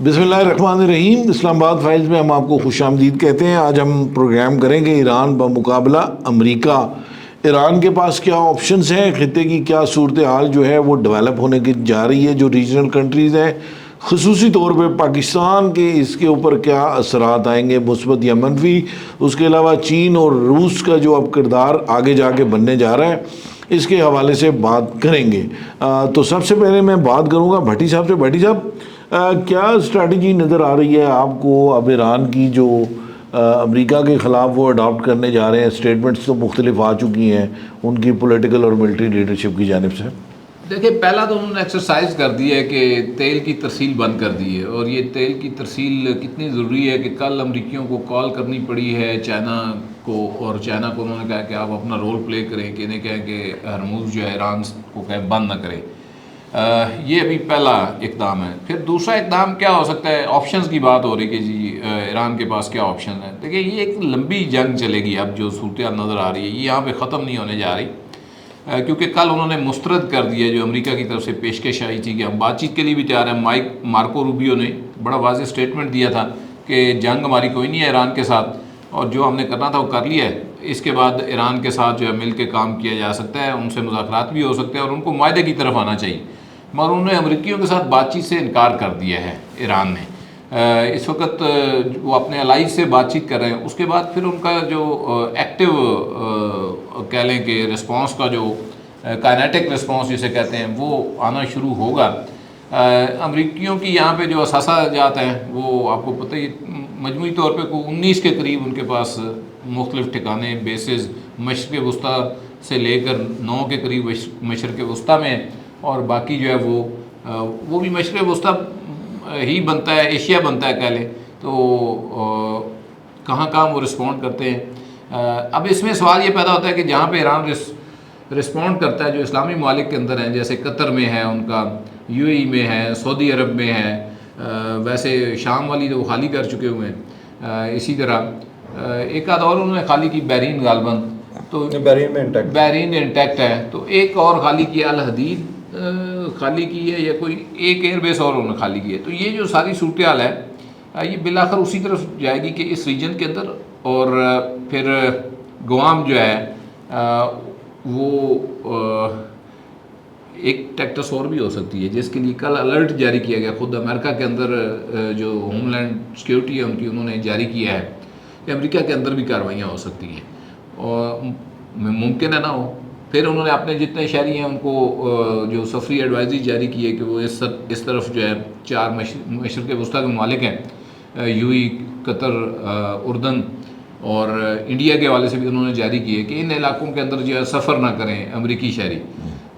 بسم اللہ الرحمن الرحیم. اسلام آباد فائلز میں ہم آپ کو خوش آمدید کہتے ہیں. آج ہم پروگرام کریں گے ایران بمقابلہ امریکہ. ایران کے پاس کیا آپشنز ہیں, خطے کی کیا صورتحال جو ہے وہ ڈیولپ ہونے کی جا رہی ہے, جو ریجنل کنٹریز ہیں خصوصی طور پہ پاکستان کے اس کے اوپر کیا اثرات آئیں گے, مثبت یا منفی. اس کے علاوہ چین اور روس کا جو اب کردار آگے جا کے بننے جا رہا ہے, اس کے حوالے سے بات کریں گے. تو سب سے پہلے میں بات کروں گا بھٹی صاحب سے. بھٹی صاحب, کیا اسٹریٹجی نظر آ رہی ہے آپ کو اب ایران کی, جو امریکہ کے خلاف وہ اڈاپٹ کرنے جا رہے ہیں؟ اسٹیٹمنٹس تو مختلف آ چکی ہیں ان کی پولیٹیکل اور ملٹری لیڈرشپ کی جانب سے. دیکھیں, پہلا تو انہوں نے ایکسرسائز کر دی ہے کہ تیل کی ترسیل بند کر دی ہے, اور یہ تیل کی ترسیل کتنی ضروری ہے کہ کل امریکیوں کو کال کرنی پڑی ہے چائنا کو, اور چائنا کو انہوں نے کہا کہ آپ اپنا رول پلے کریں, کہ انہیں کہیں کہ ہرموز جو ہے ایران کو کہیں بند نہ کرے. یہ ابھی پہلا اقدام ہے. پھر دوسرا اقدام کیا ہو سکتا ہے؟ آپشنز کی بات ہو رہی کہ جی ایران کے پاس کیا آپشن ہے. دیکھیے, یہ ایک لمبی جنگ چلے گی. اب جو صورتحال نظر آ رہی ہے یہ یہاں پہ ختم نہیں ہونے جا رہی, کیونکہ کل انہوں نے مسترد کر دیا جو امریکہ کی طرف سے پیشکش آئی تھی کہ ہم بات چیت کے لیے بھی تیار ہیں. مارکو روبیو نے بڑا واضح اسٹیٹمنٹ دیا تھا کہ جنگ ہماری کوئی نہیں ہے ایران کے ساتھ, اور جو ہم نے کرنا تھا وہ کر لیا ہے. اس کے بعد ایران کے ساتھ جو ہے مل کے کام کیا جا سکتا ہے, ان سے مذاکرات بھی ہو سکتے ہیں اور ان کو معاہدے کی طرف آنا چاہیے. مگر انہوں نے امریکیوں کے ساتھ بات چیت سے انکار کر دیا ہے ایران نے. اس وقت وہ اپنے الائز سے بات چیت کر رہے ہیں. اس کے بعد پھر ان کا جو ایکٹیو کہہ لیں کہ رسپانس کا جو کائنیٹک رسپانس جسے کہتے ہیں وہ آنا شروع ہوگا. امریکیوں کی یہاں پہ جو اثاثہ جات ہیں وہ آپ کو پتہ ہی, مجموعی طور پہ 19 کے قریب ان کے پاس مختلف ٹھکانے بیسز مشرق وسطیٰ سے لے کر 9 کے قریب مشرق وسطیٰ میں, اور باقی جو ہے وہ بھی مشرق وسطیٰ ہی بنتا ہے, ایشیا بنتا ہے کہہ لیں. تو کہاں کہاں وہ رسپونڈ کرتے ہیں. اب اس میں سوال یہ پیدا ہوتا ہے کہ جہاں پہ ایران رسپونڈ کرتا ہے جو اسلامی ممالک کے اندر ہیں, جیسے قطر میں ہے ان کا, یو اے ای میں ہے, سعودی عرب میں ہے, ویسے شام والی تو وہ خالی کر چکے ہوئے ہیں. اسی طرح ایک آدھ اور انہوں نے خالی کی, بحرین غالباً, تو بحرین انٹیکٹ ہے. تو ایک اور خالی کی, الحدید خالی کی ہے, یا کوئی ایک ایئر بیس اور انہوں نے خالی کی ہے. تو یہ جو ساری صورتحال ہے یہ بالآخر اسی طرف جائے گی کہ اس ریجن کے اندر, اور پھر گوام جو ہے وہ ایک ٹیکٹس اور بھی ہو سکتی ہے, جس کے لیے کل الرٹ جاری کیا گیا. خود امریکہ کے اندر جو ہوم لینڈ سیکیورٹی ہے ان کی, انہوں نے جاری کیا ہے کہ امریکہ کے اندر بھی کارروائیاں ہو سکتی ہیں, اور ممکن ہے نہ ہو. پھر انہوں نے اپنے جتنے شہری ہیں ان کو جو سفری ایڈوائزری جاری کی ہے کہ وہ اس طرف جو ہے 4 مشرق وسطیٰ کے ممالک ہیں, یو اے ای, قطر, اردن اور انڈیا کے حوالے سے بھی انہوں نے جاری کی ہے کہ ان علاقوں کے اندر جو ہے سفر نہ کریں امریکی شہری.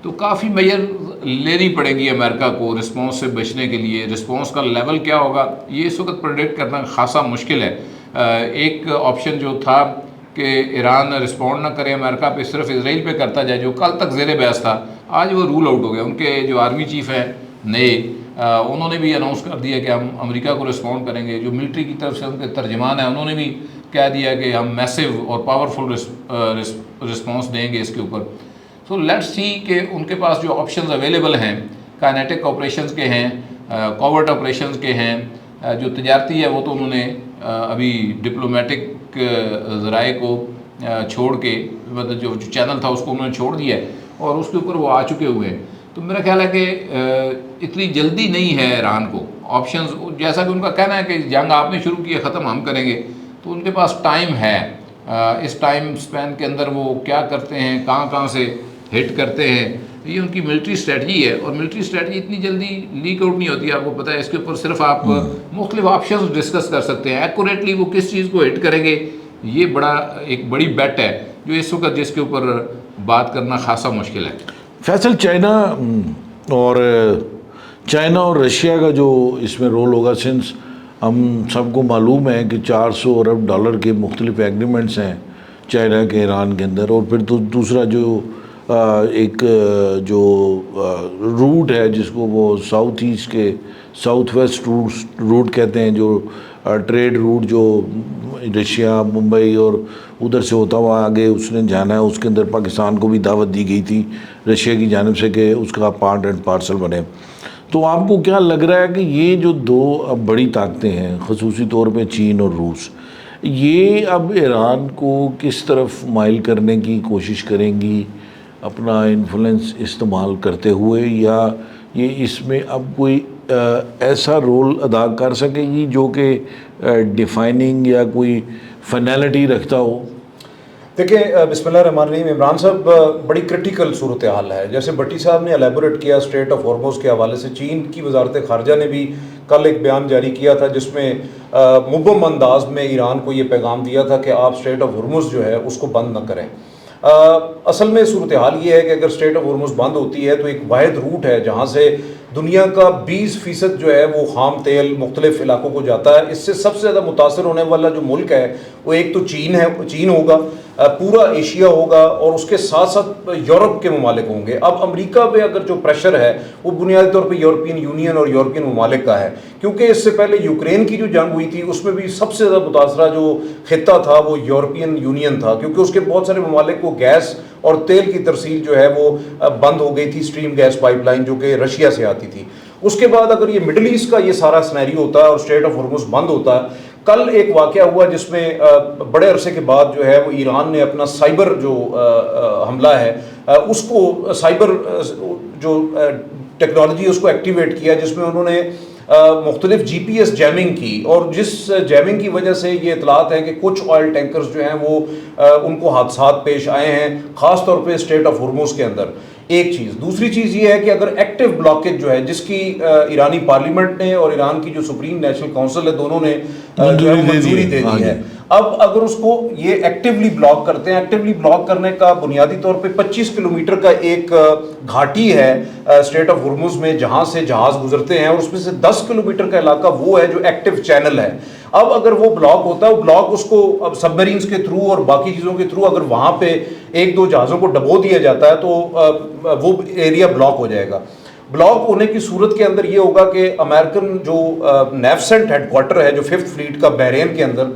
تو کافی میجر لینی پڑے گی امریکہ کو رسپانس سے بچنے کے لیے. رسپانس کا لیول کیا ہوگا یہ اس وقت پریڈکٹ کرنا خاصا مشکل ہے. ایک آپشن جو تھا کہ ایران رسپونڈ نہ کرے امریکہ پہ, صرف اسرائیل پہ کرتا جائے, جو کل تک زیر بحث تھا, آج وہ رول آؤٹ ہو گیا. ان کے جو آرمی چیف ہیں نئے, انہوں نے بھی اناؤنس کر دیا کہ ہم امریکہ کو رسپونڈ کریں گے. جو ملٹری کی طرف سے ان کے ترجمان ہیں انہوں نے بھی کہہ دیا کہ ہم میسو اور پاورفل رسپانس دیں گے اس کے اوپر. سو لیٹس سی کہ ان کے پاس جو آپشنز اویلیبل ہیں, کائنیٹک آپریشنز کے ہیں, کوورٹ آپریشنز کے ہیں, جو تجارتی ہے وہ تو انہوں نے ابھی ڈپلومیٹک ذرائع کو چھوڑ کے, مطلب جو چینل تھا اس کو انہوں نے چھوڑ دیا ہے, اور اس کے اوپر وہ آ چکے ہوئے ہیں. تو میرا خیال ہے کہ اتنی جلدی نہیں ہے ایران کو آپشنز, جیسا کہ ان کا کہنا ہے کہ جنگ آپ نے شروع کی ہے, ختم ہم کریں گے. تو ان کے پاس ٹائم ہے, اس ٹائم سپین کے اندر وہ کیا کرتے ہیں, کہاں کہاں سے ہٹ کرتے ہیں, یہ ان کی ملٹری اسٹریٹجی ہے. اور ملٹری اسٹریٹجی اتنی جلدی لیک آؤٹ نہیں ہوتی, آپ کو پتہ ہے. اس کے اوپر صرف آپ مختلف آپشنز ڈسکس کر سکتے ہیں. ایکوریٹلی وہ کس چیز کو ہٹ کریں گے یہ ایک بڑی بیٹ ہے جو اس وقت جس کے اوپر بات کرنا خاصا مشکل ہے. فیصل, چائنا اور رشیا کا جو اس میں رول ہوگا, سنس ہم سب کو معلوم ہے کہ $400 ارب کے مختلف ایگریمنٹس ہیں چائنا کے ایران کے اندر, اور پھر دوسرا جو ایک جو روٹ ہے جس کو وہ ساؤتھ ایسٹ کے ساؤتھ ویسٹ روٹ کہتے ہیں, جو ٹریڈ روٹ جو رشیا, ممبئی اور ادھر سے ہوتا ہوا آگے اس نے جانا ہے, اس کے اندر پاکستان کو بھی دعوت دی گئی تھی رشیا کی جانب سے کہ اس کا پارٹ اینڈ پارسل بنے. تو آپ کو کیا لگ رہا ہے کہ یہ جو دو اب بڑی طاقتیں ہیں خصوصی طور پہ چین اور روس، یہ اب ایران کو کس طرف مائل کرنے کی کوشش کریں گی اپنا انفلوئنس استعمال کرتے ہوئے، یا یہ اس میں اب کوئی ایسا رول ادا کر سکے گی جو کہ ڈیفائننگ یا کوئی فائنلٹی رکھتا ہو؟ دیکھیں، بسم اللہ الرحمن الرحیم، عمران صاحب بڑی کرٹیکل صورتحال ہے. جیسے بٹی صاحب نے الیبوریٹ کیا اسٹریٹ آف ہارموز کے حوالے سے، چین کی وزارت خارجہ نے بھی کل ایک بیان جاری کیا تھا جس میں مبہم انداز میں ایران کو یہ پیغام دیا تھا کہ آپ اسٹریٹ آف ہارموز جو ہے اس کو بند نہ کریں. اصل میں صورتحال یہ ہے کہ اگر اسٹریٹ آف ہارموز بند ہوتی ہے تو ایک واحد روٹ ہے جہاں سے دنیا کا 20% جو ہے وہ خام تیل مختلف علاقوں کو جاتا ہے. اس سے سب سے زیادہ متاثر ہونے والا جو ملک ہے وہ ایک تو چین ہوگا، پورا ایشیا ہوگا، اور اس کے ساتھ ساتھ یورپ کے ممالک ہوں گے. اب امریکہ پہ اگر جو پریشر ہے وہ بنیادی طور پہ یورپین یونین اور یورپین ممالک کا ہے، کیونکہ اس سے پہلے یوکرین کی جو جنگ ہوئی تھی اس میں بھی سب سے زیادہ متاثرہ جو خطہ تھا وہ یورپین یونین تھا، کیونکہ اس کے بہت سارے ممالک کو گیس اور تیل کی ترسیل جو ہے وہ بند ہو گئی تھی، اسٹریم گیس پائپ لائن جو کہ رشیا سے آتی تھی. اس کے بعد اگر یہ مڈل ایسٹ کا یہ سارا سینیریو ہوتا ہے اور اسٹریٹ آف ہارموز بند ہوتا ہے، کل ایک واقعہ ہوا جس میں بڑے عرصے کے بعد جو ہے وہ ایران نے اپنا سائبر جو حملہ ہے اس کو سائبر جو ٹیکنالوجی اس کو ایکٹیویٹ کیا، جس میں انہوں نے مختلف جی پی ایس جیمنگ کی، اور جس جیمنگ کی وجہ سے یہ اطلاعات ہیں کہ کچھ آئل ٹینکرز جو ہیں وہ ان کو حادثات پیش آئے ہیں، خاص طور پہ اسٹریٹ آف ہارموز کے اندر. ایک چیز. دوسری چیز یہ ہے کہ اگر ایکٹیو بلاکیج جو ہے جس کی ایرانی پارلیمنٹ نے اور ایران کی جو سپریم نیشنل کونسل ہے دونوں نے منظوری دے دی ہے، اب اگر اس کو یہ ایکٹیولی بلاک کرتے ہیں، ایکٹیولی بلاک کرنے کا بنیادی طور پہ 25 کلومیٹر کا ایک گھاٹی ہے اسٹریٹ آف ہارموز میں جہاں سے جہاز گزرتے ہیں، اور اس میں سے 10 کلومیٹر کا علاقہ وہ ہے جو ایکٹیو چینل ہے. اب اگر وہ بلاک ہوتا ہے، وہ بلاک اس کو اب سب میرینز کے تھرو اور باقی چیزوں کے تھرو اگر وہاں پہ ایک دو جہازوں کو ڈبو دیا جاتا ہے تو وہ ایریا بلاک ہو جائے گا. بلاک ہونے کی صورت کے اندر یہ ہوگا کہ امریکن جو نیفسنٹ ہیڈ کوارٹر ہے جو 5th فلیٹ کا بحرین کے اندر،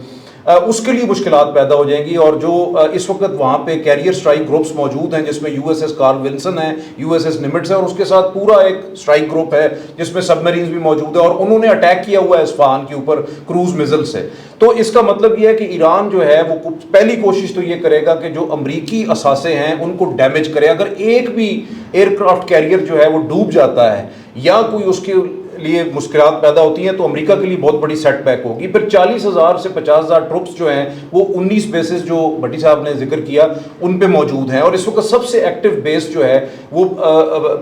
اس کے لیے مشکلات پیدا ہو جائیں گی. اور جو اس وقت وہاں پہ کیریئر سٹرائک گروپس موجود ہیں جس میں U S S Karl Vincent ہے، یو ایس ایس نمٹس ہے، اور اس کے ساتھ پورا ایک سٹرائک گروپ ہے جس میں سب میرینز بھی موجود ہے، اور انہوں نے اٹیک کیا ہوا ہے اصفہان کے اوپر کروز میزل سے. تو اس کا مطلب یہ ہے کہ ایران جو ہے وہ پہلی کوشش تو یہ کرے گا کہ جو امریکی اثاثے ہیں ان کو ڈیمیج کرے. اگر ایک بھی ایئر کرافٹ کیریئر جو ہے وہ ڈوب جاتا ہے یا کوئی اس کے لیے مشکلات پیدا ہوتی ہیں تو امریکہ کے لیے بہت بڑی سیٹ بیک ہوگی. پھر 40,000 سے 50,000 ٹروپس جو ہیں وہ 19 بیسز جو بھٹی صاحب نے ذکر کیا ان پہ موجود ہیں، اور اس وقت سب سے ایکٹیو بیس جو ہے وہ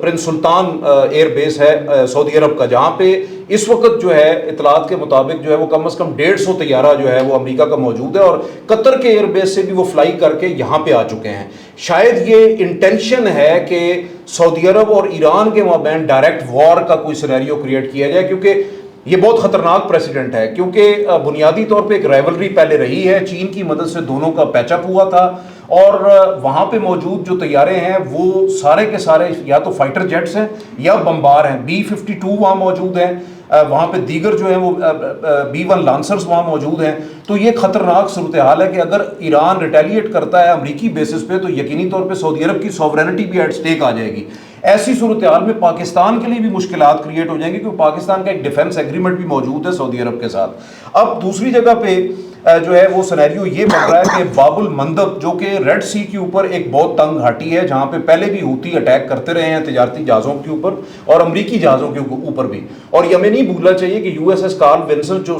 پرنس سلطان ایئر بیس ہے سعودی عرب کا، جہاں پہ اس وقت جو ہے اطلاعات کے مطابق جو ہے وہ کم از کم 150 طیارہ جو ہے وہ امریکہ کا موجود ہے، اور قطر کے ایئر بیس سے بھی وہ فلائی کر کے یہاں پہ آ چکے ہیں. شاید یہ انٹینشن ہے کہ سعودی عرب اور ایران کے مابین ڈائریکٹ وار کا کوئی سینیریو کریٹ کیا جائے، کیونکہ یہ بہت خطرناک پریسیڈنٹ ہے، کیونکہ بنیادی طور پہ ایک رائیولری پہلے رہی ہے، چین کی مدد سے دونوں کا پیچ اپ ہوا تھا، اور وہاں پہ موجود جو طیارے ہیں وہ سارے کے سارے یا تو فائٹر جیٹس ہیں یا بمبار ہیں. B-52 وہاں موجود ہیں، وہاں پہ دیگر جو ہیں وہ B-1 لانسرز وہاں موجود ہیں. تو یہ خطرناک صورتحال ہے کہ اگر ایران ریٹیلیٹ کرتا ہے امریکی بیسس پہ تو یقینی طور پہ سعودی عرب کی سوورینٹی بھی ایٹ سٹیک آ جائے گی. ایسی صورتحال میں پاکستان کے لیے بھی مشکلات کریٹ ہو جائیں گی، کیونکہ پاکستان کا ایک ڈیفنس ایگریمنٹ بھی موجود ہے سعودی عرب کے ساتھ. اب دوسری جگہ پہ جو ہے وہ سینیریو یہ بن رہا ہے کہ باب المندب جو کہ ریڈ سی کے اوپر ایک بہت تنگ گھاٹی ہے جہاں پہ پہلے بھی ہوتی اٹیک کرتے رہے ہیں تجارتی جہازوں کے اوپر اور امریکی جہازوں کے اوپر بھی. اور یہ ہمیں نہیں بھولنا چاہیے کہ U S S Karl Vincent جو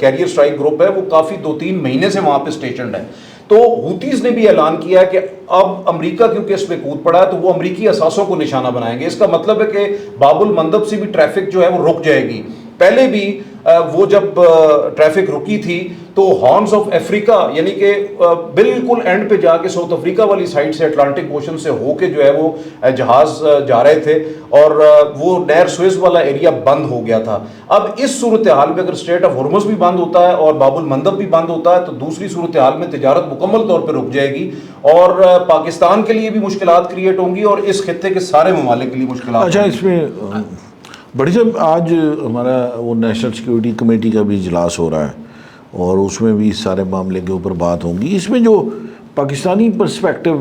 کیریئر اسٹرائک گروپ ہے وہ کافی 2-3 مہینے سے وہاں پہ اسٹیشنڈ ہے. تو ہوتیز نے بھی اعلان کیا ہے کہ اب امریکہ کیونکہ اس میں کود پڑا ہے تو وہ امریکی اثاثوں کو نشانہ بنائیں گے. اس کا مطلب ہے کہ باب المندب سے بھی ٹریفک جو ہے وہ رک جائے گی. پہلے بھی وہ جب ٹریفک رکی تھی تو ہارنز آف افریقہ یعنی کہ بالکل اینڈ پہ جا کے ساؤتھ افریقہ والی سائڈ سے اٹلانٹک اوشن سے ہو کے جو ہے وہ جہاز جا رہے تھے اور وہ نہر سوئز والا ایریا بند ہو گیا تھا. اب اس صورتحال میں اگر اسٹریٹ آف ہارمز بھی بند ہوتا ہے اور باب المندب بھی بند ہوتا ہے تو دوسری صورتحال میں تجارت مکمل طور پہ رک جائے گی اور پاکستان کے لیے بھی مشکلات کریٹ ہوں گی اور اس خطے کے سارے ممالک کے لیے مشکلات. اچھا اس میں بڑی صاحب آج ہمارا وہ نیشنل سیکیورٹی کمیٹی کا بھی اجلاس ہو رہا ہے اور اس میں بھی اس سارے معاملے کے اوپر بات ہوں گی. اس میں جو پاکستانی پرسپیکٹو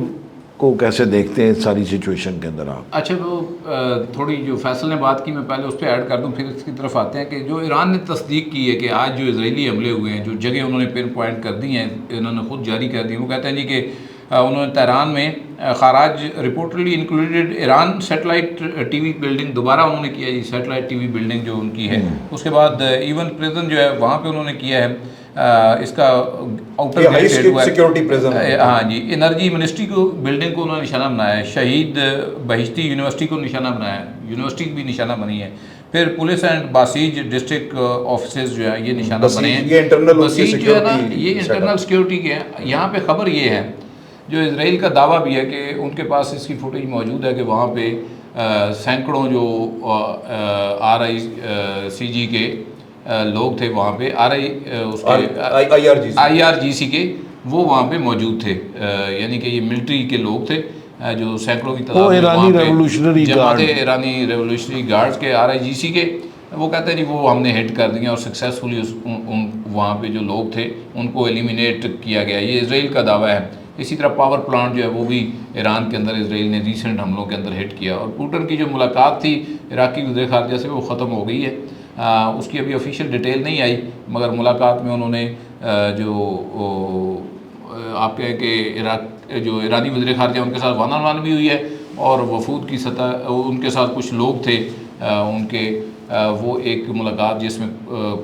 کو کیسے دیکھتے ہیں ساری سچویشن کے اندر آپ؟ اچھا، وہ تھوڑی جو فیصل نے بات کی میں پہلے اس پہ ایڈ کر دوں، پھر اس کی طرف آتے ہیں کہ جو ایران نے تصدیق کی ہے کہ آج جو اسرائیلی حملے ہوئے ہیں، جو جگہ انہوں نے پن پوائنٹ کر دی ہیں، انہوں نے خود جاری کر دی، وہ کہتے ہیں جی کہ انہوں نے تہران میں خراج reportedly included Iran satellite T V building دوبارہ انہوں نے کیا جی، سیٹلائٹ ٹی وی بلڈنگ جو ان کی ہے، اس کے بعد ایون پریزن جو ہے وہاں پہ انہوں نے کیا ہے، اس کا آؤٹر گیٹ ہوا ہے، ہاں جی، انرجی منسٹری کو بلڈنگ کو انہوں نے نشانہ بنایا ہے، شہید بہشتی یونیورسٹی کو نشانہ بنایا ہے، یونیورسٹی بھی نشانہ بنی ہے، پھر پولیس اینڈ باسیج ڈسٹرکٹ آفیسز جو ہے یہ نشانہ بنے ہیں، باسیج جو ہے نا یہ انٹرنل سیکیورٹی کے ہیں۔ یہاں پہ خبر یہ ہے، جو اسرائیل کا دعویٰ بھی ہے کہ ان کے پاس اس کی فوٹیج موجود ہے کہ وہاں پہ سینکڑوں جو RICG کے لوگ تھے وہاں پہ، IRGC کے، وہ وہاں پہ موجود تھے، یعنی کہ یہ ملٹری کے لوگ تھے جو سینکڑوں کی تعداد میں ایرانی ریولوشنری گارڈ، ایرانی ریولوشنری گارڈز کے، RIGC کے، وہ کہتے ہیں جی وہ ہم نے ہٹ کر دیا اور سکسیسفلی وہاں پہ جو لوگ تھے ان کو ایلیمینیٹ کیا گیا، یہ اسرائیل کا دعویٰ ہے۔ اسی طرح پاور پلانٹ جو ہے وہ بھی ایران کے اندر اسرائیل نے ریسنٹ حملوں کے اندر ہٹ کیا، اور پوٹن کی جو ملاقات تھی عراقی وزیر خارجہ سے وہ ختم ہو گئی ہے، اس کی ابھی آفیشیل ڈیٹیل نہیں آئی، مگر ملاقات میں انہوں نے جو آپ کہیں کہ جو ایرانی وزیر خارجہ ان کے ساتھ وان آن وان بھی ہوئی ہے، اور وفود کی سطح ان کے ساتھ کچھ لوگ تھے ان کے، وہ ایک ملاقات جس میں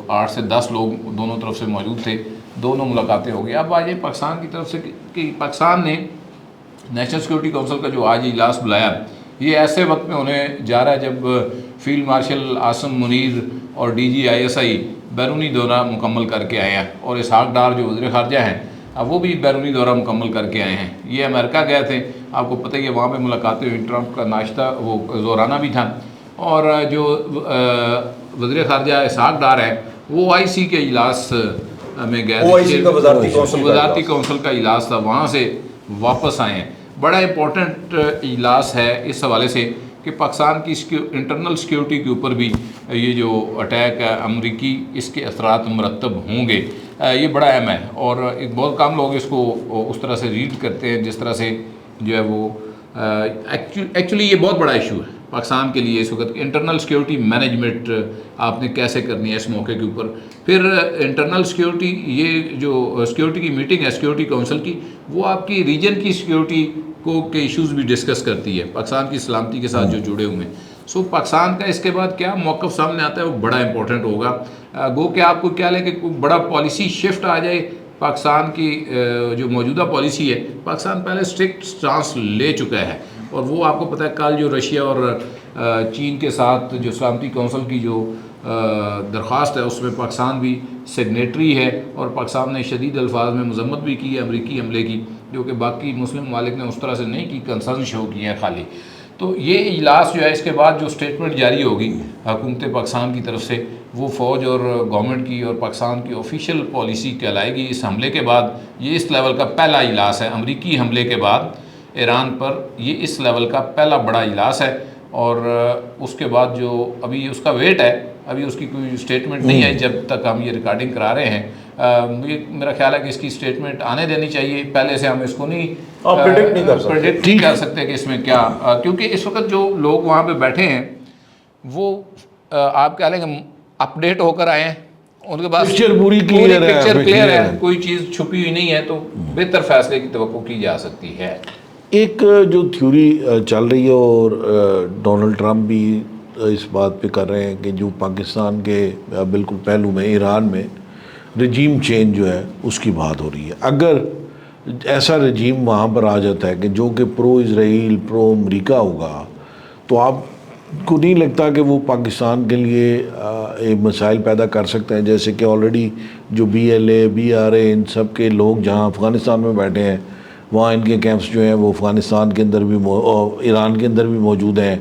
8 سے 10 لوگ دونوں طرف سے موجود تھے، دونوں ملاقاتیں ہو گئی۔ اب آج پاکستان کی طرف سے کہ پاکستان نے نیشنل سیکورٹی کونسل کا جو آج اجلاس بلایا، یہ ایسے وقت میں ہونے جا رہا ہے جب فیلڈ مارشل عاصم منیر اور DG ISI بیرونی دورہ مکمل کر کے آئے ہیں، اور اسحاق ڈار جو وزیر خارجہ ہیں وہ بھی بیرونی دورہ مکمل کر کے آئے ہیں۔ یہ امریکہ گئے تھے، آپ کو پتہ ہی ہے، وہاں پہ ملاقاتیں ہوئی، ٹرمپ کا ناشتہ وہ زورانہ بھی تھا، اور جو وزیر خارجہ اسحاق ڈار ہے وہ OIC کے اجلاس میں گئے تھے، وزارتی کونسل کا اجلاس تھا، وہاں سے واپس آئے ہیں۔ بڑا امپورٹنٹ اجلاس ہے اس حوالے سے کہ پاکستان کی انٹرنل سیکیورٹی کے اوپر بھی یہ جو اٹیک ہے امریکی، اس کے اثرات مرتب ہوں گے، یہ بڑا اہم ہے، اور بہت کم لوگ اس کو اس طرح سے ریڈ کرتے ہیں جس طرح سے جو ہے وہ ایکچولی یہ بہت بڑا ایشو ہے پاکستان کے لیے اس وقت، انٹرنل سیکیورٹی مینجمنٹ آپ نے کیسے کرنی ہے اس موقع کے اوپر۔ پھر انٹرنل سیکیورٹی، یہ جو سیکیورٹی کی میٹنگ ہے سیکیورٹی کونسل کی، وہ آپ کی ریجن کی سیکیورٹی کو کے ایشوز بھی ڈسکس کرتی ہے، پاکستان کی سلامتی کے ساتھ جو جڑے ہوئے ہیں۔ سو پاکستان کا اس کے بعد کیا موقف سامنے آتا ہے وہ بڑا امپورٹنٹ ہوگا، گو کہ آپ کو کیا لے کہ کوئی بڑا پالیسی شفٹ آ جائے پاکستان کی، جو موجودہ پالیسی ہے پاکستان پہلے اسٹرکٹ سٹانس لے چکا ہے، اور وہ آپ کو پتہ ہے کل جو رشیا اور چین کے ساتھ جو سلامتی کونسل کی جو درخواست ہے اس میں پاکستان بھی سگنیٹری ہے، اور پاکستان نے شدید الفاظ میں مذمت بھی کی ہے امریکی حملے کی، جو کہ باقی مسلم ممالک نے اس طرح سے نہیں کی، کنسرن شو کیے ہیں خالی۔ تو یہ اجلاس جو ہے اس کے بعد جو سٹیٹمنٹ جاری ہوگی حکومت پاکستان کی طرف سے، وہ فوج اور گورنمنٹ کی اور پاکستان کی آفیشیل پالیسی کہلائے گی اس حملے کے بعد۔ یہ اس لیول کا پہلا اجلاس ہے امریکی حملے کے بعد ایران پر، یہ اس لیول کا پہلا بڑا اجلاس ہے، اور اس کے بعد جو ابھی اس کا ویٹ ہے، ابھی اس کی کوئی سٹیٹمنٹ نہیں آئی جب تک ہم یہ ریکارڈنگ کرا رہے ہیں۔ میرا خیال ہے کہ اس کی سٹیٹمنٹ آنے دینی چاہیے، پہلے سے ہم اس کو نہیں پریڈکٹ نہیں کر سکتے کہ اس میں کیا، کیونکہ اس وقت جو لوگ وہاں پہ بیٹھے ہیں وہ آپ کہہ لیں کہ اپ ڈیٹ ہو کر آئے ہیں، ان کے پاس پوری پکچر کلیئر ہے، کوئی چیز چھپی ہوئی نہیں ہے، تو بہتر فیصلے کی توقع کی جا سکتی ہے۔ ایک جو تھیوری چل رہی ہے، اور ڈونلڈ ٹرمپ بھی اس بات پہ کر رہے ہیں کہ جو پاکستان کے بالکل پہلو میں ایران میں رجیم چینج جو ہے اس کی بات ہو رہی ہے، اگر ایسا رجیم وہاں پر آ جاتا ہے کہ جو کہ پرو اسرائیل پرو امریکہ ہوگا، تو آپ کو نہیں لگتا کہ وہ پاکستان کے لیے ایک مسائل پیدا کر سکتے ہیں؟ جیسے کہ آلریڈی جو BLA BRA ان سب کے لوگ جہاں افغانستان میں بیٹھے ہیں، وہاں ان کے کیمپس جو ہیں وہ افغانستان کے اندر بھی ایران کے اندر بھی موجود ہیں،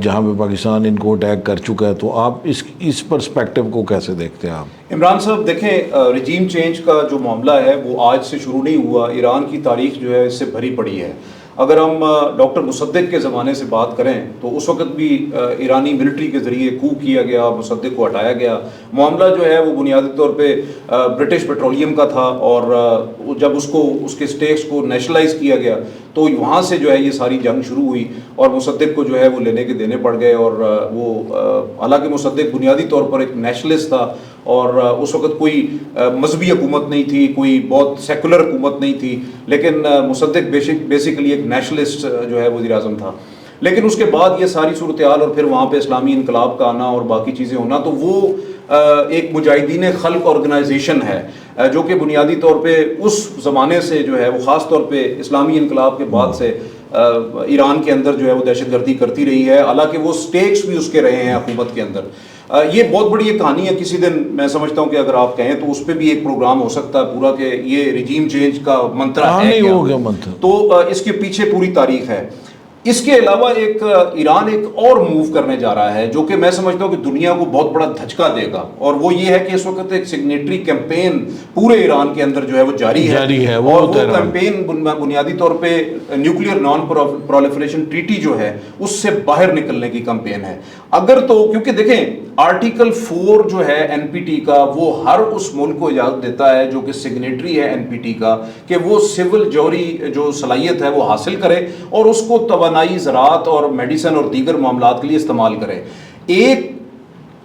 جہاں پہ پاکستان ان کو اٹیک کر چکا ہے۔ تو آپ اس پرسپیکٹو کو کیسے دیکھتے ہیں آپ؟ عمران صاحب دیکھیں، رجیم چینج کا جو معاملہ ہے وہ آج سے شروع نہیں ہوا، ایران کی تاریخ جو ہے اس سے بھری پڑی ہے۔ اگر ہم ڈاکٹر مصدق کے زمانے سے بات کریں تو اس وقت بھی ایرانی ملٹری کے ذریعے کو کیا گیا، مصدق کو ہٹایا گیا، معاملہ جو ہے وہ بنیادی طور پہ برٹش پیٹرولیم کا تھا، اور جب اس کے سٹیکس کو نیشنلائز کیا گیا تو وہاں سے جو ہے یہ ساری جنگ شروع ہوئی، اور مصدق کو جو ہے وہ لینے کے دینے پڑ گئے، اور وہ حالانکہ مصدق بنیادی طور پر ایک نیشنلسٹ تھا، اور اس وقت کوئی مذہبی حکومت نہیں تھی، کوئی بہت سیکولر حکومت نہیں تھی، لیکن مصدق بیسیکلی ایک نیشنلسٹ جو ہے وزیر اعظم تھا۔ لیکن اس کے بعد یہ ساری صورتحال اور پھر وہاں پہ اسلامی انقلاب کا آنا اور باقی چیزیں ہونا، تو وہ ایک مجاہدین خلق آرگنائزیشن ہے جو کہ بنیادی طور پہ اس زمانے سے جو ہے وہ خاص طور پہ اسلامی انقلاب کے بعد سے ایران کے اندر جو ہے وہ دہشت گردی کرتی رہی ہے، حالانکہ وہ سٹیکس بھی اس کے رہے ہیں حکومت کے اندر۔ یہ بہت بڑی ایک کہانی ہے، کسی دن میں سمجھتا ہوں کہ اگر آپ کہیں تو اس پہ بھی ایک پروگرام ہو سکتا ہے پورا، کہ یہ رجیم چینج کا منتر ہے کیا، تو اس کے پیچھے پوری تاریخ ہے۔ اس کے علاوہ ایران ایک اور موو کرنے جا رہا ہے جو کہ میں سمجھتا ہوں کہ دنیا کو بہت بڑا دھچکا دے گا، اور وہ یہ ہے کہ اس وقت ایک سگنیٹری کیمپین پورے ایران کے اندر جو ہے وہ جاری ہے، اور وہ کیمپین بنیادی طور پہ نیوکلیئر نان پرولیفریشن ٹریٹی جو ہے اس سے باہر نکلنے کی کیمپین ہے۔ اگر تو کیونکہ دیکھیں آرٹیکل 4 جو ہے این پی ٹی کا، وہ ہر اس ملک کو اجازت دیتا ہے جو کہ سگنیٹری ہے این پی ٹی کا، کہ وہ سول جوہری جو صلاحیت ہے وہ حاصل کرے اور اس کو توانائی، زراعت اور میڈیسن اور دیگر معاملات کے لیے استعمال کرے۔ ایک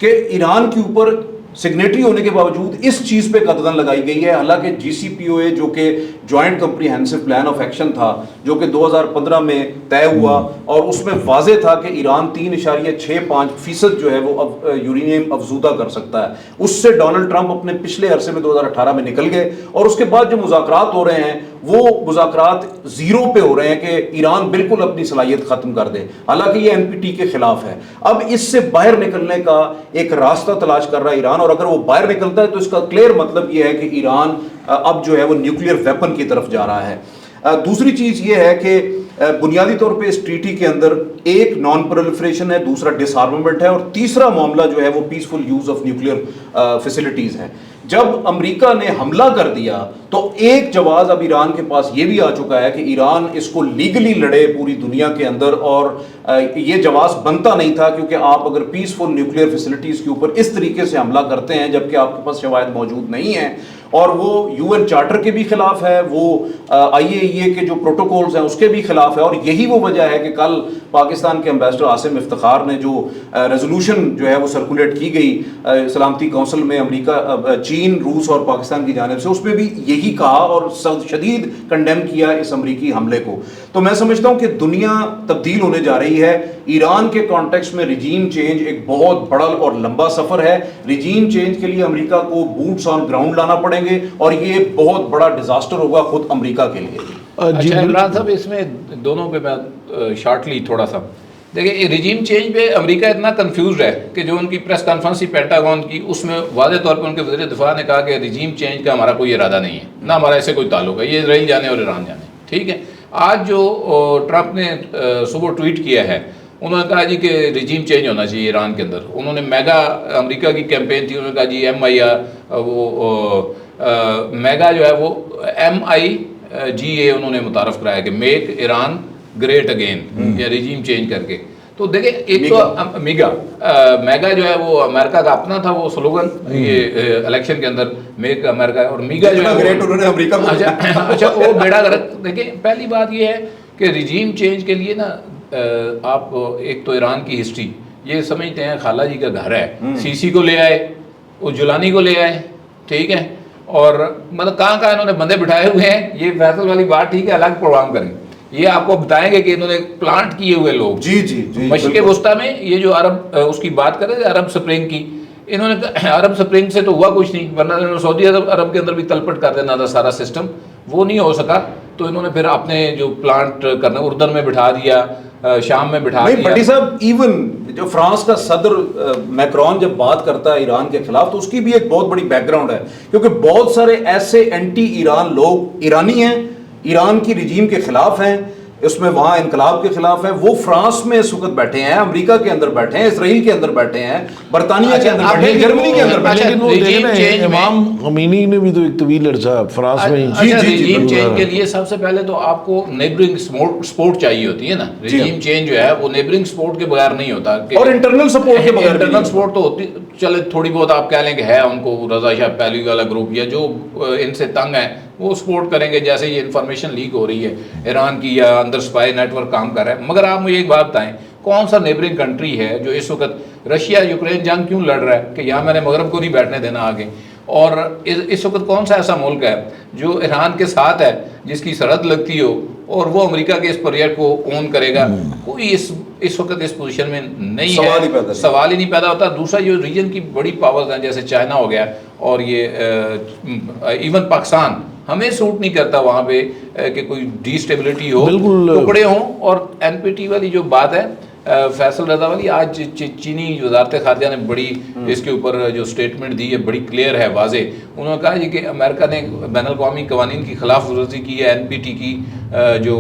کہ ایران کے اوپر سگنیٹری ہونے کے باوجود اس چیز پہ قدغن لگائی گئی ہے، حالانکہ جی سی پی او اے جو کہ joint comprehensive plan of action تھا جو کہ 2015 میں طے ہوا، اور اس میں واضح تھا کہ ایران 3.65% جو ہے وہ یورینیم افزودہ کر سکتا ہے۔ اس سے ڈونلڈ ٹرمپ اپنے پچھلے عرصے میں 2018 میں نکل گئے، اور اس کے بعد جو مذاکرات ہو رہے ہیں وہ مذاکرات زیرو پہ ہو رہے ہیں کہ ایران بالکل اپنی صلاحیت ختم کر دے، حالانکہ یہ این پی ٹی کے خلاف ہے۔ اب اس سے باہر نکلنے کا ایک راستہ تلاش کر رہا ہے ایران، اور اگر وہ باہر نکلتا ہے تو اس کا کلیئر مطلب یہ ہے کہ ایران اب جو ہے وہ نیوکلیئر ویپن کی طرف جا رہا ہے۔ دوسری چیز یہ ہے کہ بنیادی طور پہ اس ٹریٹی کے اندر ایک نان پرولیفریشن ہے، دوسرا ڈس آرممنٹ ہے، اور تیسرا معاملہ جو ہے وہ peaceful use of nuclear facilities ہے۔ جب امریکہ نے حملہ کر دیا تو ایک جواز اب ایران کے پاس یہ بھی آ چکا ہے کہ ایران اس کو لیگلی لڑے پوری دنیا کے اندر، اور یہ جواز بنتا نہیں تھا، کیونکہ آپ اگر پیسفل نیوکلیئر فیسلٹیز کے اوپر اس طریقے سے حملہ کرتے ہیں جبکہ آپ کے پاس شواہد موجود نہیں ہیں، اور وہ یو این چارٹر کے بھی خلاف ہے، وہ آئی اے ای اے کے جو پروٹوکولز ہیں اس کے بھی خلاف ہے، اور یہی وہ وجہ ہے کہ کل پاکستان کے امبیسڈر عاصم افتخار نے جو ریزولوشن جو ہے وہ سرکولیٹ کی گئی سلامتی کونسل میں امریکہ، چین، روس اور پاکستان کی جانب سے، اس میں بھی یہی کہا اور شدید کنڈیم کیا اس امریکی حملے کو۔ تو میں سمجھتا ہوں کہ دنیا تبدیل ہونے جا رہی ہے۔ ایران کے کانٹیکسٹ میں رجیم چینج ایک بہت بڑا اور لمبا سفر ہے۔ رجیم چینج کے لیے امریکہ کو بوٹس آن گراؤنڈ لانا پڑیں گے، اور یہ بہت بڑا ڈیزاسٹر ہوگا خود امریکہ کے لیے۔ اچھا عمران صاحب، اس میں دونوں پہ میں شارٹلی تھوڑا سا دیکھیں، رجیم چینج پہ امریکہ اتنا کنفیوزڈ ہے کہ جو ان کی پریس کانفرنس تھی پینٹاگون کی، اس میں واضح طور پر ان کے وزیر دفاع نے کہا کہ رجیم چینج کا ہمارا کوئی ارادہ نہیں ہے، نہ ہمارا ایسے کوئی تعلق ہے، یہ اسرائیل جانے اور ایران جانے۔ ٹھیک ہے، آج جو ٹرمپ نے صبح ٹویٹ کیا ہے، انہوں نے کہا جی کہ رجیم چینج ہونا چاہیے ایران کے اندر۔ انہوں نے میگا، امریکہ کی کیمپین تھی، انہوں نے کہا جی ایم آئی وہ میگا جو ہے وہ ایم آئی جی اے انہوں نے متعارف کرایا کہ میک ایران گریٹ اگین، یا رجیم چینج کر کے۔ تو دیکھیں، ایک تو میگا جو ہے وہ امریکہ کا اپنا تھا وہ سلوگن یہ الیکشن کے اندر، میک امریکہ، اور میگا جو ہے گریٹ انہوں نے امریکہ کو اچھا وہ بیڑا غرق۔ دیکھیں، پہلی بات یہ ہے کہ رجیم چینج کے لیے نا آپ ایک تو ایران کی ہسٹری یہ سمجھتے ہیں خالہ جی کا گھر ہے، سی سی کو لے آئے، وہ جولانی کو لے آئے، ٹھیک ہے، اور مطلب کہاں کہاں انہوں نے بندے بٹھائے ہوئے ہیں۔ یہ فیصل والی بات ٹھیک ہے، الگ پروگرام کریں، یہ آپ کو بتائیں گے کہ انہوں نے پلانٹ کیے ہوئے لوگ جی مشرق وسطیٰ میں، یہ جو عرب اس کی بات کریں عرب سپرنگ کی، انہوں نے عرب سپرنگ سے تو ہوا کچھ نہیں، ورنہ انہوں نے سعودی عرب کے اندر بھی تلپٹ کر دینا تھا سارا سسٹم، وہ نہیں ہو سکا، تو انہوں نے پھر اپنے جو پلانٹ کرنا اردن میں بٹھا دیا، شام میں بٹھا دیا۔ بھٹی صاحب، ایون جو فرانس کا صدر میکرون جب بات کرتا ہے ایران کے خلاف تو اس کی بھی ایک بہت بڑی بیک گراؤنڈ ہے، کیونکہ بہت سارے ایسے اینٹی ایران لوگ ایرانی ہیں، ایران کی رجیم کے خلاف ہیں، اس میں وہاں انقلاب کے خلاف ہیں، وہ فرانس میں اس وقت بیٹھے ہیں، امریکہ کے اندر بیٹھے ہیں، اسرائیل کے اندر بیٹھے ہیں، برطانیہ کے اندر بیٹھے ہیں، جرمنی کے اندر بیٹھے ہیں۔ لیکن وہ دیکھیں نا امام خمینی نے بھی تو ایک طویل عرصہ فرانس میں رجیم چینج کے لیے سب سے پہلے تو آپ کو نیبرنگ سپورٹ چاہیے ہوتی ہے نا، رجیم چینج جو ہے وہ نیبرنگ سپورٹ کے بغیر نہیں ہوتا، اور انٹرنل سپورٹ کے بغیر، انٹرنل سپورٹ تو ہوتی چلے تھوڑی بہت آپ کہہ لیں کہ ہے ان کو، رضا شاہ پہلوی والا گروپ یا جو ان سے تنگ ہے وہ سپورٹ کریں گے، جیسے یہ انفارمیشن لیک ہو رہی ہے ایران کی یا اندر سپائی نیٹ ورک کام کر رہا ہے۔ مگر آپ مجھے ایک بات بتائیں، کون سا نیبرنگ کنٹری ہے جو اس وقت رشیا یوکرین جنگ کیوں لڑ رہا ہے کہ یہاں میں نے مغرب کو نہیں بیٹھنے دینا آگے، اور اس وقت کون سا ایسا ملک ہے جو ایران کے ساتھ ہے جس کی سرحد لگتی ہو اور وہ امریکہ کے اس پروجیکٹ کو اون کرے گا؟ کوئی اس وقت اس پوزیشن میں نہیں ہے، سوال ہی نہیں پیدا ہوتا۔ دوسرا جو ریجن کی بڑی پاورز ہیں جیسے چائنا ہو گیا اور یہ ایون پاکستان، ہمیں سوٹ نہیں کرتا وہاں پہ کہ کوئی ڈی اسٹیبلٹی ہو، ٹکڑے ہوں۔ اور این پی ٹی والی جو بات ہے فیصل رضا والی، آج چینی وزارت خارجہ نے بڑی اس کے اوپر جو سٹیٹمنٹ دی ہے بڑی کلیئر ہے، واضح۔ انہوں نے کہا جی کہ امریکہ نے بین الاقوامی قوانین کی خلاف ورزی کی ہے، این پی ٹی کی جو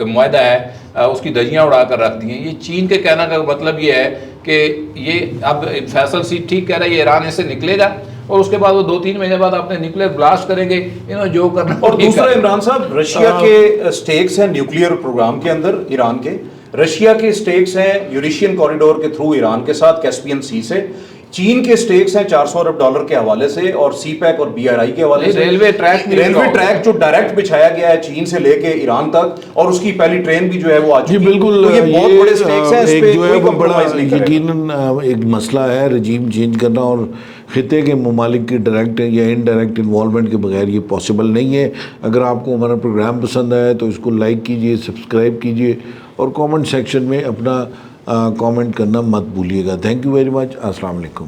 معاہدہ ہے اس کی دھجیاں اڑا کر رکھ دی ہیں۔ یہ چین کے کہنا کا مطلب یہ ہے کہ یہ اب فیصل سی ٹھیک کہہ رہا ہے، یہ ایران اس سے نکلے گا اور اس کے بعد وہ 2-3 مہینے بعد اپنے نیوکلیر بلاسٹ کریں گے، انہوں نے جو کرنا۔ اور دوسرا عمران صاحب، رشیا کے سٹیکس ہیں نیوکلیئر پروگرام کے اندر ایران کے، رشیا کے سٹیکس ہیں یوریشین کوریڈور کے تھرو ایران کے ساتھ کیسپین سی سے، چین کے سٹیکس ہیں $400 ارب کے حوالے سے اور سی پیک اور بی آر آئی کے حوالے سے۔ ریلوے ٹریک جو ڈائریکٹ بچھایا گیا ہے چین سے لے کے ایران تک، اور اس کی پہلی ٹرین بھی جو ہے وہ آ چکی ہے۔ بالکل، تو یہ بہت بڑے سٹیکس ہیں، اس پہ کوئی کمپرومائز نہیں کرے گا۔ یقیناً ایک مسئلہ ہے رجیم چینج کرنا، اور خطے کے ممالک کی ڈائریکٹ یا انڈائریکٹ انوالومنٹ کے بغیر یہ پاسبل نہیں ہے۔ اگر آپ کو ہمارا پروگرام پسند آیا تو اس کو لائک کیجئے، سبسکرائب کیجئے اور کامنٹ سیکشن میں اپنا کامنٹ کرنا مت بھولیے گا۔ Thank you very much. السلام علیکم۔